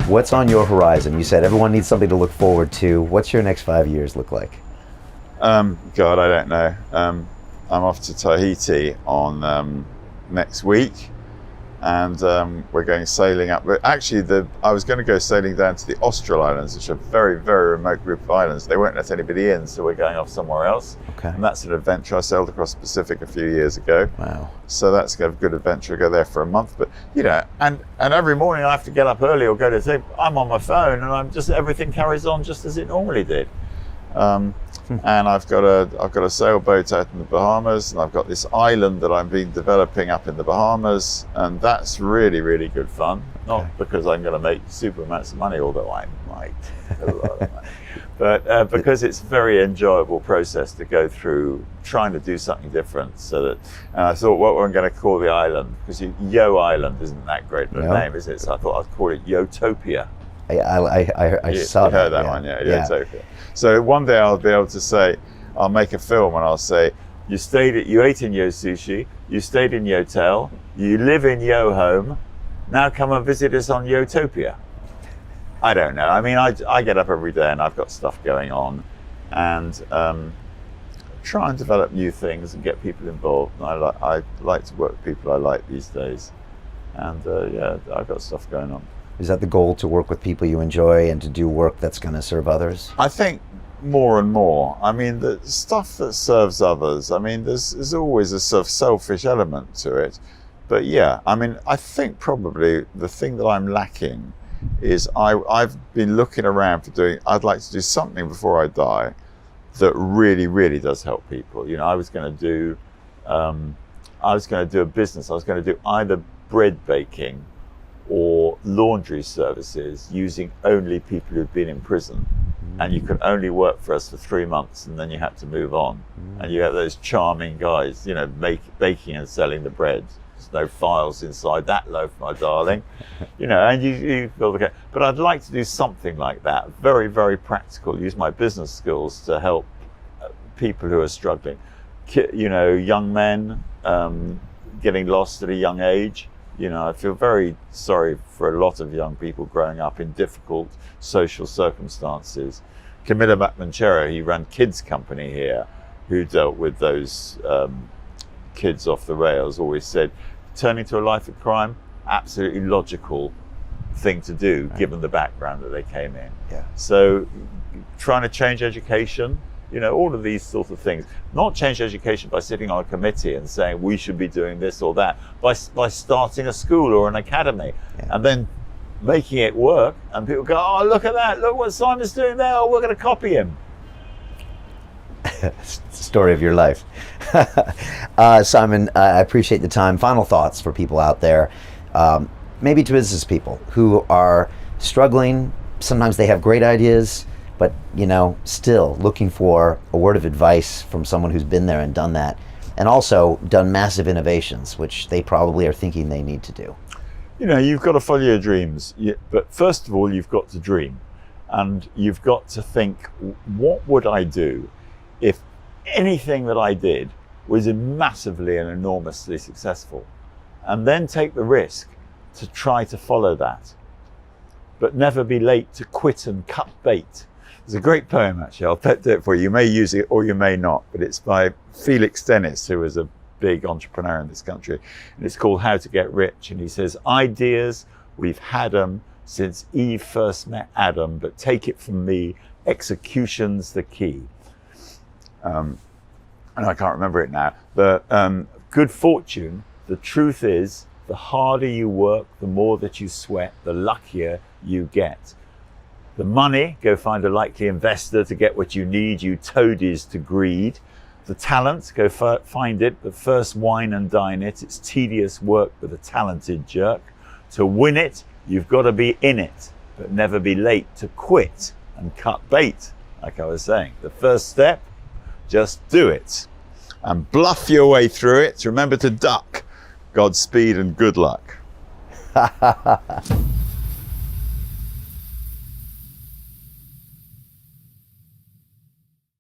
What's on your horizon? You said everyone needs something to look forward to. What's your next 5 years look like? God, I don't know. I'm off to Tahiti on next week, and we're going sailing up. But actually, I was going to go sailing down to the Austral Islands, which are very, very remote group of islands. They won't let anybody in, so we're going off somewhere else. Okay. And that's an adventure. I sailed across the Pacific a few years ago. Wow. So that's a good adventure. Go there for a month. But and every morning I have to get up early or go to sleep. I'm on my phone, and everything carries on just as it normally did. And I've got a sailboat out in the Bahamas, and I've got this island that I've been developing up in the Bahamas, and that's really, really good fun. Not because I'm going to make super amounts of money, although I might a lot of money, but because it's a very enjoyable process to go through trying to do something different. And I thought, what I'm going to call the island, because Yo Island isn't that great of a name, is it? So I thought I'd call it Yotopia. I saw you heard that one, Yotopia. So one day I'll be able to say, I'll make a film and I'll say, you ate in Yo Sushi, you stayed in Yotel, you live in Yo Home, now come and visit us on Yotopia. I don't know. I mean, I get up every day and I've got stuff going on, and try and develop new things and get people involved. And I like to work with people I like these days, and I've got stuff going on. Is that the goal, to work with people you enjoy and to do work that's going to serve others? I think more and more. I mean, the stuff that serves others, I mean, there's always a sort of selfish element to it. But yeah, I mean, I think probably the thing that I'm lacking is I've been looking around I'd like to do something before I die that really, really does help people. I was going to do a business. I was going to do either bread baking or laundry services using only people who've been in prison. And you could only work for us for 3 months, and then you had to move on. And you have those charming guys, baking and selling the bread. There's no files inside that loaf, my darling. And you build a cake. But I'd like to do something like that, very, very practical, use my business skills to help people who are struggling. Young men getting lost at a young age. I feel very sorry for a lot of young people growing up in difficult social circumstances. Camilla Macmanchera, he ran Kids Company here, who dealt with those kids off the rails, always said, turning to a life of crime, absolutely logical thing to do, given the background that they came in. Yeah. So trying to change education, all of these sorts of things. Not change education by sitting on a committee and saying we should be doing this or that, by starting a school or an academy, and then making it work, and people go, oh, look at that, look what Simon's doing there, oh, we're going to copy him. Story of your life. Simon, I appreciate the time. Final thoughts for people out there, maybe to business people who are struggling. Sometimes they have great ideas, but still looking for a word of advice from someone who's been there and done that, and also done massive innovations, which they probably are thinking they need to do. You've got to follow your dreams, but first of all, you've got to dream, and you've got to think, what would I do if anything that I did was massively and enormously successful? And then take the risk to try to follow that, but never be late to quit and cut bait. There's a great poem, actually. I'll put it for you. You may use it or you may not, but it's by Felix Dennis, who was a big entrepreneur in this country. And it's called How to Get Rich. And he says, ideas, we've had them since Eve first met Adam, but take it from me, execution's the key. And I can't remember it now. But good fortune, the truth is, the harder you work, the more that you sweat, the luckier you get. The money, go find a likely investor to get what you need, you toadies to greed. The talent, go find it, but first wine and dine it. It's tedious work with a talented jerk. To win it, you've got to be in it, but never be late to quit and cut bait. Like I was saying, the first step, just do it and bluff your way through it. Remember to duck. Godspeed and good luck.